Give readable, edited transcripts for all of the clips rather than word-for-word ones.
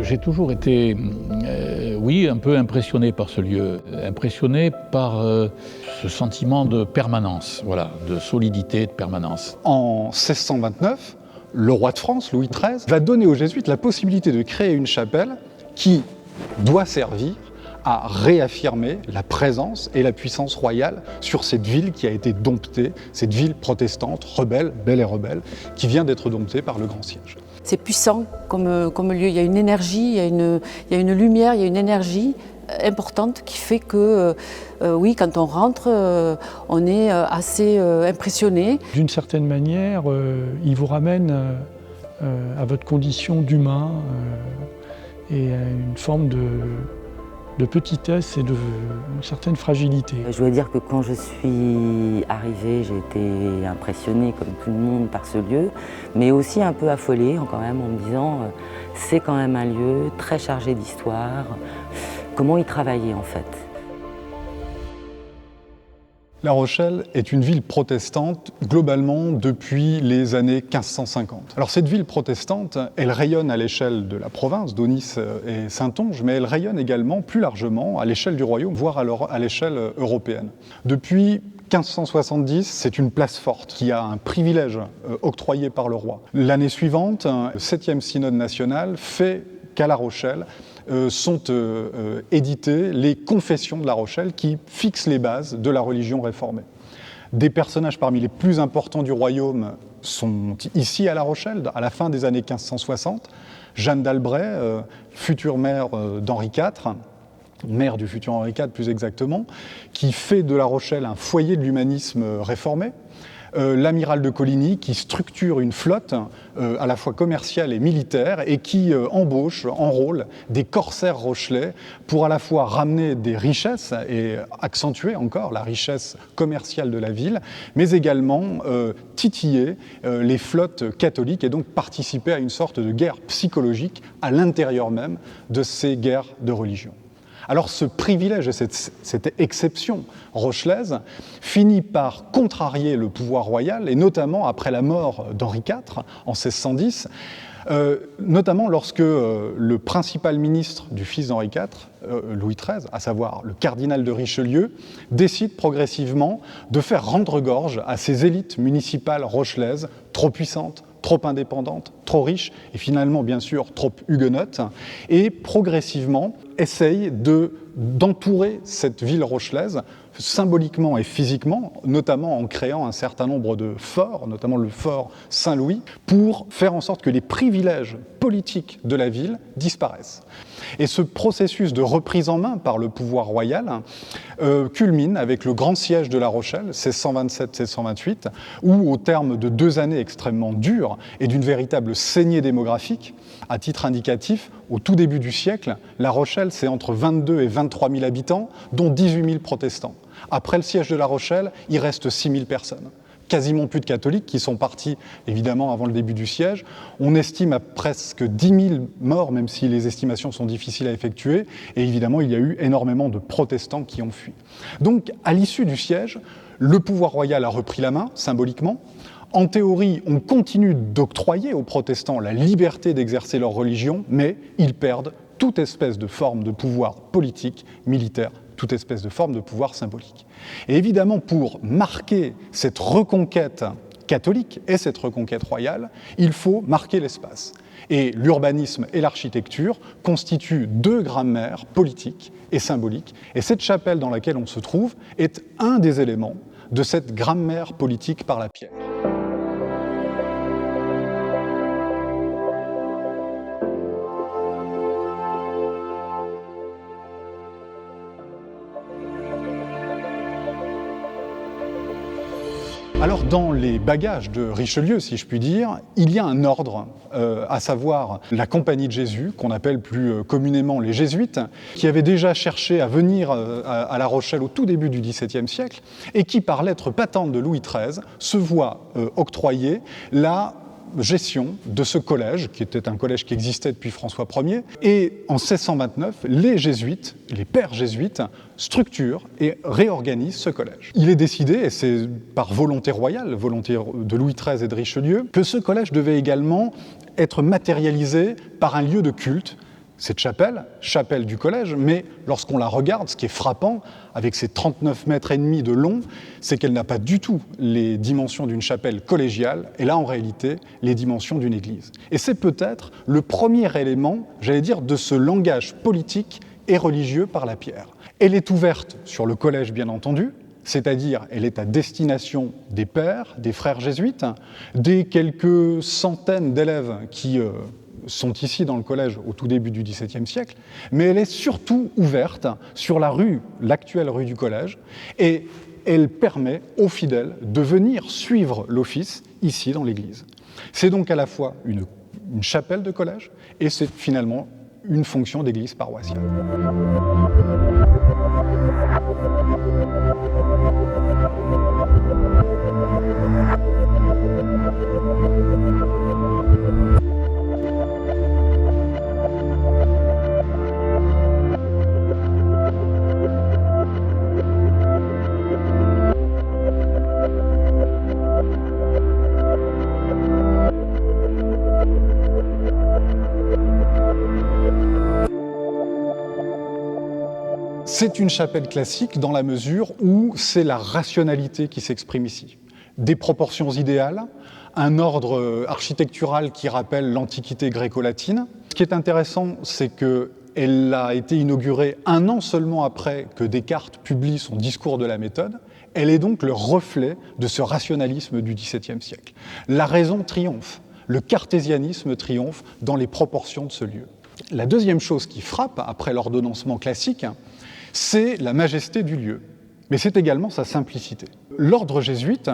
J'ai toujours été, oui, un peu impressionné par ce lieu, impressionné par ce sentiment de permanence, voilà, de solidité, de permanence. En 1629, le roi de France, Louis XIII, va donner aux jésuites la possibilité de créer une chapelle qui doit servir à réaffirmer la présence et la puissance royale sur cette ville qui a été domptée, cette ville protestante, rebelle, belle et rebelle, qui vient d'être domptée par le Grand Siège. C'est puissant comme lieu, il y a une énergie, il y a une lumière, il y a une énergie importante qui fait que, oui, quand on rentre, on est assez impressionné. D'une certaine manière, il vous ramène à votre condition d'humain et à une forme de petitesse et d'une certaine fragilité. Je dois dire que quand je suis arrivée, j'ai été impressionnée comme tout le monde par ce lieu, mais aussi un peu affolée quand même en me disant c'est quand même un lieu très chargé d'histoire. Comment y travailler en fait? La Rochelle est une ville protestante globalement depuis les années 1550. Alors cette ville protestante, elle rayonne à l'échelle de la province d'Aunis et Saintonge, mais elle rayonne également plus largement à l'échelle du royaume, voire à l'échelle européenne. Depuis 1570, c'est une place forte qui a un privilège octroyé par le roi. L'année suivante, le 7e synode national fait qu'à La Rochelle, sont éditées les confessions de La Rochelle qui fixent les bases de la religion réformée. Des personnages parmi les plus importants du royaume sont ici à La Rochelle, à la fin des années 1560. Jeanne d'Albret, future mère d'Henri IV, mère du futur Henri IV plus exactement, qui fait de La Rochelle un foyer de l'humanisme réformé. L'amiral de Coligny qui structure une flotte à la fois commerciale et militaire et qui enrôle des corsaires rochelais pour à la fois ramener des richesses et accentuer encore la richesse commerciale de la ville, mais également titiller les flottes catholiques et donc participer à une sorte de guerre psychologique à l'intérieur même de ces guerres de religion. Alors ce privilège et cette exception rochelaise finit par contrarier le pouvoir royal, et notamment après la mort d'Henri IV en 1610, notamment lorsque le principal ministre du fils d'Henri IV, Louis XIII, à savoir le cardinal de Richelieu, décide progressivement de faire rendre gorge à ces élites municipales rochelaises trop puissantes, trop indépendante, trop riche et finalement bien sûr trop huguenote, et progressivement essaye d'entourer cette ville rochelaise symboliquement et physiquement, notamment en créant un certain nombre de forts, notamment le fort Saint-Louis, pour faire en sorte que les privilèges politiques de la ville disparaissent. Et ce processus de reprise en main par le pouvoir royal culmine avec le grand siège de La Rochelle, 1627-1628, où au terme de 2 années extrêmement dures et d'une véritable saignée démographique, à titre indicatif, au tout début du siècle, La Rochelle, c'est entre 22 et 23 000 habitants, dont 18 000 protestants. Après le siège de La Rochelle, il reste 6 000 personnes. Quasiment plus de catholiques qui sont partis, évidemment, avant le début du siège. On estime à presque 10 000 morts, même si les estimations sont difficiles à effectuer. Et évidemment, il y a eu énormément de protestants qui ont fui. Donc, à l'issue du siège, le pouvoir royal a repris la main, symboliquement. En théorie, on continue d'octroyer aux protestants la liberté d'exercer leur religion, mais ils perdent toute espèce de forme de pouvoir politique, militaire, toute espèce de forme de pouvoir symbolique. Et évidemment, pour marquer cette reconquête catholique et cette reconquête royale, il faut marquer l'espace. Et l'urbanisme et l'architecture constituent 2 grammaires politiques et symboliques. Et cette chapelle dans laquelle on se trouve est un des éléments de cette grammaire politique par la pierre. Alors dans les bagages de Richelieu, si je puis dire, il y a un ordre, à savoir la Compagnie de Jésus, qu'on appelle plus communément les Jésuites, qui avait déjà cherché à venir à La Rochelle au tout début du XVIIe siècle, et qui, par lettre patente de Louis XIII, se voit octroyer la gestion de ce collège, qui était un collège qui existait depuis François Ier. Et en 1629, les jésuites, les pères jésuites, structurent et réorganisent ce collège. Il est décidé, et c'est par volonté royale, volonté de Louis XIII et de Richelieu, que ce collège devait également être matérialisé par un lieu de culte cette chapelle, chapelle du collège, mais lorsqu'on la regarde, ce qui est frappant, avec ses 39 mètres et demi de long, c'est qu'elle n'a pas du tout les dimensions d'une chapelle collégiale, et là, en réalité, les dimensions d'une église. Et c'est peut-être le premier élément, j'allais dire, de ce langage politique et religieux par la pierre. Elle est ouverte sur le collège, bien entendu, c'est-à-dire elle est à destination des pères, des frères jésuites, des quelques centaines d'élèves qui sont ici dans le collège au tout début du XVIIe siècle, mais elle est surtout ouverte sur la rue, l'actuelle rue du collège, et elle permet aux fidèles de venir suivre l'office ici dans l'église. C'est donc à la fois une chapelle de collège et c'est finalement une fonction d'église paroissiale. C'est une chapelle classique dans la mesure où c'est la rationalité qui s'exprime ici. Des proportions idéales, un ordre architectural qui rappelle l'Antiquité gréco-latine. Ce qui est intéressant, c'est qu'elle a été inaugurée un an seulement après que Descartes publie son discours de la méthode. Elle est donc le reflet de ce rationalisme du XVIIe siècle. La raison triomphe, le cartésianisme triomphe dans les proportions de ce lieu. La deuxième chose qui frappe après l'ordonnancement classique, c'est la majesté du lieu, mais c'est également sa simplicité. L'ordre jésuite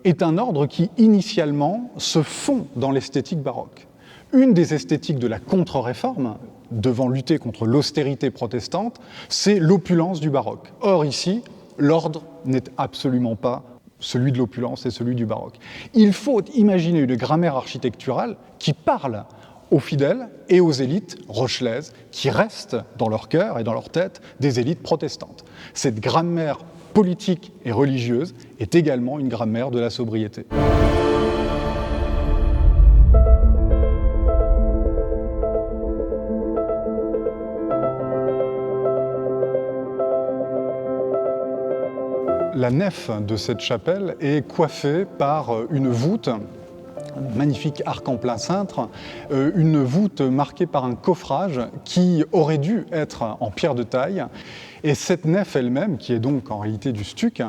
est un ordre qui, initialement, se fond dans l'esthétique baroque. Une des esthétiques de la contre-réforme, devant lutter contre l'austérité protestante, c'est l'opulence du baroque. Or, ici, l'ordre n'est absolument pas celui de l'opulence et celui du baroque. Il faut imaginer une grammaire architecturale qui parle aux fidèles et aux élites rochelaises qui restent dans leur cœur et dans leur tête des élites protestantes. Cette grammaire politique et religieuse est également une grammaire de la sobriété. La nef de cette chapelle est coiffée par une voûte, un magnifique arc en plein cintre, une voûte marquée par un coffrage qui aurait dû être en pierre de taille. Et cette nef elle-même, qui est donc en réalité du stuc,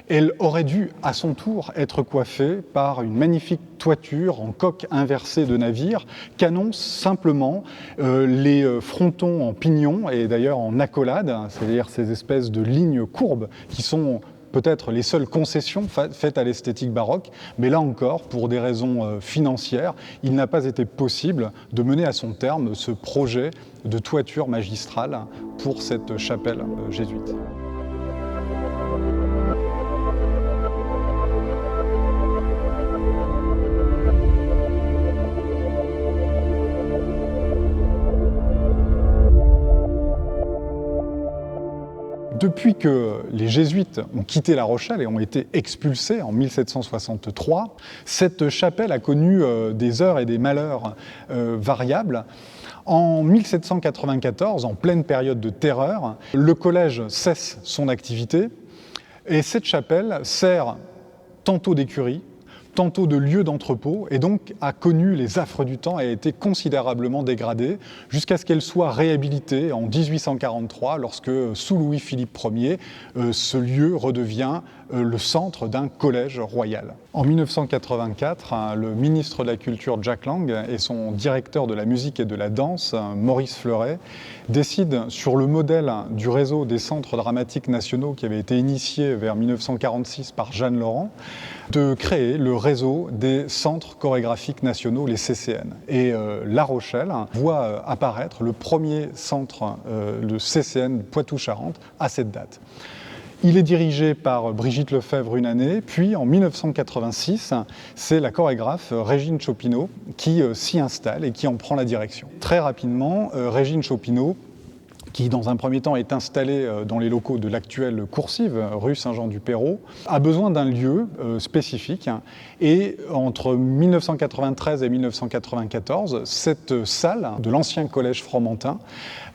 elle aurait dû à son tour être coiffée par une magnifique toiture en coque inversée de navire qu'annoncent simplement les frontons en pignon et d'ailleurs en accolade, c'est-à-dire ces espèces de lignes courbes qui sont peut-être les seules concessions faites à l'esthétique baroque, mais là encore, pour des raisons financières, il n'a pas été possible de mener à son terme ce projet de toiture magistrale pour cette chapelle jésuite. Depuis que les jésuites ont quitté La Rochelle et ont été expulsés en 1763, cette chapelle a connu des heures et des malheurs variables. En 1794, en pleine période de terreur, le collège cesse son activité et cette chapelle sert tantôt d'écurie, tantôt de lieu d'entrepôt, et donc a connu les affres du temps et a été considérablement dégradée, jusqu'à ce qu'elle soit réhabilitée en 1843, lorsque, sous Louis-Philippe Ier, ce lieu redevient le centre d'un collège royal. En 1984, le ministre de la Culture Jack Lang et son directeur de la musique et de la danse, Maurice Fleuret, décident, sur le modèle du réseau des centres dramatiques nationaux qui avait été initié vers 1946 par Jeanne Laurent, de créer le réseau des centres chorégraphiques nationaux, les CCN. Et La Rochelle voit apparaître le premier centre, le CCN Poitou-Charentes, à cette date. Il est dirigé par Brigitte Lefebvre une année, puis en 1986, c'est la chorégraphe Régine Chopineau qui s'y installe et qui en prend la direction. Très rapidement, Régine Chopineau qui dans un premier temps est installé dans les locaux de l'actuelle Coursive, rue Saint-Jean-du-Perrot, a besoin d'un lieu spécifique. Et entre 1993 et 1994, cette salle de l'ancien collège fromentin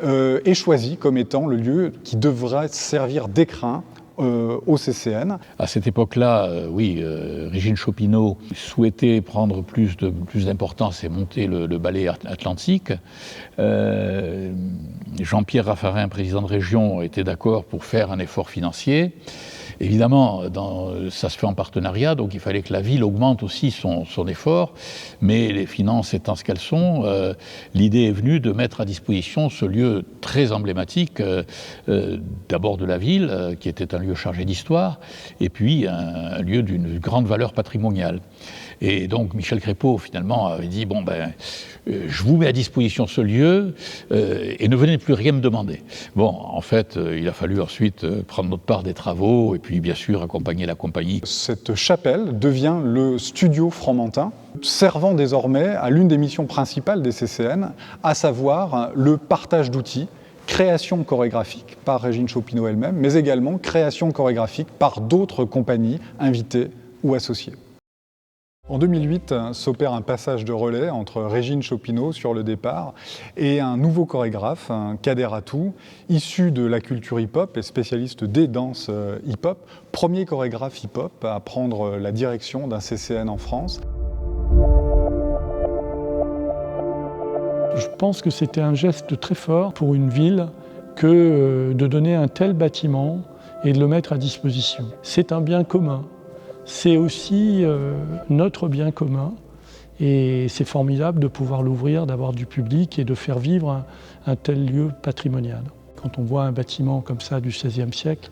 est choisie comme étant le lieu qui devrait servir d'écrin au CCN. À cette époque-là, oui, Régine Chopineau souhaitait prendre plus d'importance et monter le ballet atlantique. Jean-Pierre Raffarin, président de région, était d'accord pour faire un effort financier. Évidemment, ça se fait en partenariat, donc il fallait que la ville augmente aussi son effort, mais les finances étant ce qu'elles sont, l'idée est venue de mettre à disposition ce lieu très emblématique, d'abord de la ville, qui était un lieu chargé d'histoire, et puis un lieu d'une grande valeur patrimoniale. Et donc Michel Crépeau, finalement, avait dit, bon ben, je vous mets à disposition ce lieu, et ne venez plus rien me demander. Bon, en fait, il a fallu ensuite prendre notre part des travaux, et puis bien sûr accompagner la compagnie. Cette chapelle devient le studio fromentin, servant désormais à l'une des missions principales des CCN, à savoir le partage d'outils, création chorégraphique par Régine Chopineau elle-même, mais également création chorégraphique par d'autres compagnies invitées ou associées. En 2008, s'opère un passage de relais entre Régine Chopineau sur le départ et un nouveau chorégraphe, Kader Atou, issu de la culture hip-hop et spécialiste des danses hip-hop, premier chorégraphe hip-hop à prendre la direction d'un CCN en France. Je pense que c'était un geste très fort pour une ville que de donner un tel bâtiment et de le mettre à disposition. C'est un bien commun. C'est aussi notre bien commun et c'est formidable de pouvoir l'ouvrir, d'avoir du public et de faire vivre un tel lieu patrimonial. Quand on voit un bâtiment comme ça du XVIe siècle,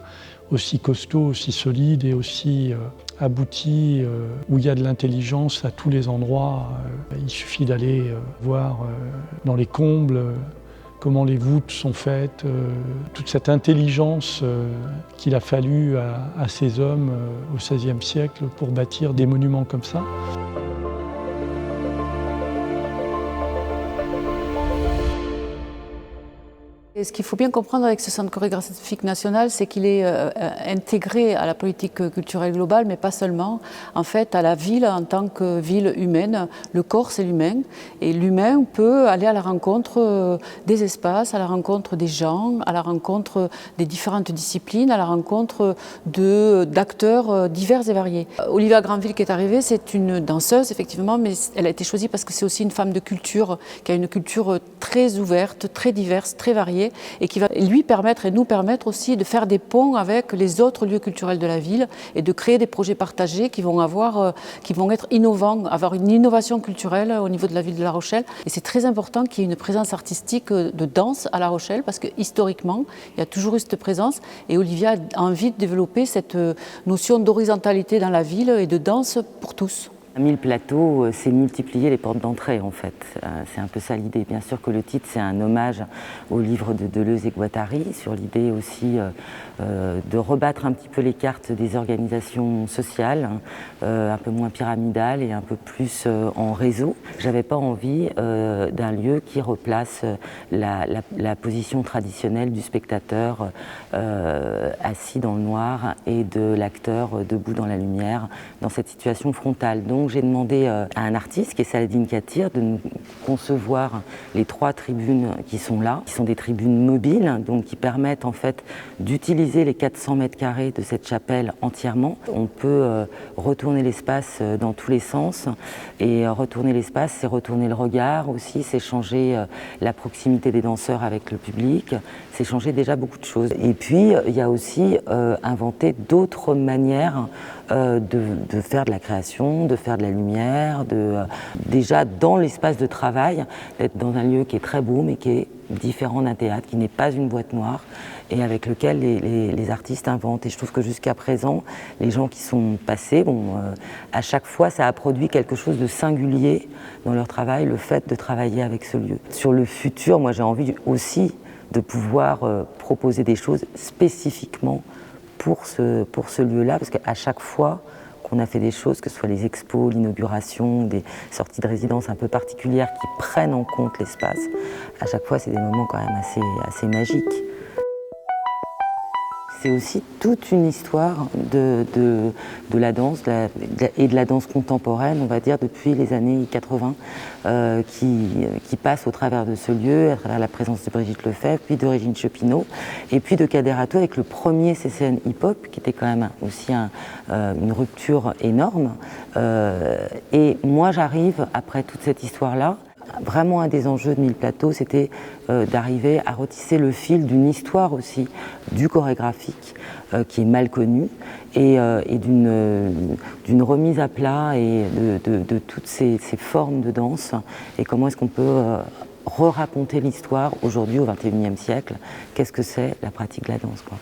aussi costaud, aussi solide et aussi abouti, où il y a de l'intelligence à tous les endroits, il suffit d'aller voir dans les combles comment les voûtes sont faites, toute cette intelligence qu'il a fallu à ces hommes au XVIe siècle pour bâtir des monuments comme ça. Et ce qu'il faut bien comprendre avec ce centre chorégraphique national, c'est qu'il est intégré à la politique culturelle globale, mais pas seulement. En fait, à la ville en tant que ville humaine, le corps c'est l'humain, et l'humain peut aller à la rencontre des espaces, à la rencontre des gens, à la rencontre des différentes disciplines, à la rencontre d'acteurs divers et variés. Olivia Granville qui est arrivée, c'est une danseuse effectivement, mais elle a été choisie parce que c'est aussi une femme de culture, qui a une culture très ouverte, très diverse, très variée, et qui va lui permettre et nous permettre aussi de faire des ponts avec les autres lieux culturels de la ville et de créer des projets partagés qui vont être innovants, avoir une innovation culturelle au niveau de la ville de La Rochelle. Et c'est très important qu'il y ait une présence artistique de danse à La Rochelle parce que historiquement, il y a toujours eu cette présence et Olivia a envie de développer cette notion d'horizontalité dans la ville et de danse pour tous. 1000 plateaux, c'est multiplier les portes d'entrée en fait. C'est un peu ça l'idée. Bien sûr que le titre c'est un hommage au livre de Deleuze et Guattari sur l'idée aussi de rebattre un petit peu les cartes des organisations sociales, un peu moins pyramidales et un peu plus en réseau. J'avais pas envie d'un lieu qui replace la position traditionnelle du spectateur assis dans le noir et de l'acteur debout dans la lumière dans cette situation frontale. Donc j'ai demandé à un artiste qui est Saladin Katir de nous concevoir les 3 tribunes qui sont là, qui sont des tribunes mobiles, donc qui permettent en fait d'utiliser les 400 mètres carrés de cette chapelle entièrement. On peut retourner l'espace dans tous les sens et retourner l'espace, c'est retourner le regard aussi, c'est changer la proximité des danseurs avec le public, c'est changer déjà beaucoup de choses. Et puis il y a aussi inventer d'autres manières de faire de la création, de faire de la lumière, déjà dans l'espace de travail, d'être dans un lieu qui est très beau mais qui est différent d'un théâtre, qui n'est pas une boîte noire et avec lequel les artistes inventent. Et je trouve que jusqu'à présent, les gens qui sont passés, à chaque fois ça a produit quelque chose de singulier dans leur travail, le fait de travailler avec ce lieu. Sur le futur, moi j'ai envie aussi de pouvoir proposer des choses spécifiquement pour ce lieu-là, parce qu'à chaque fois, qu'on a fait des choses, que ce soit les expos, l'inauguration, des sorties de résidence un peu particulières qui prennent en compte l'espace, à chaque fois c'est des moments quand même assez magiques. C'est aussi toute une histoire de la danse et de la danse contemporaine, on va dire, depuis les années 80, qui passe au travers de ce lieu, à travers la présence de Brigitte Lefebvre, puis de Régine Chopinot, et puis de Kaderato avec le premier CCN hip-hop, qui était quand même aussi une rupture énorme. Et moi, j'arrive, après toute cette histoire-là, vraiment un des enjeux de Mille Plateaux, c'était d'arriver à retisser le fil d'une histoire aussi du chorégraphique qui est mal connue et d'une remise à plat et de toutes ces formes de danse et comment est-ce qu'on peut re-raconter l'histoire aujourd'hui au XXIe siècle. Qu'est-ce que c'est la pratique de la danse, quoi.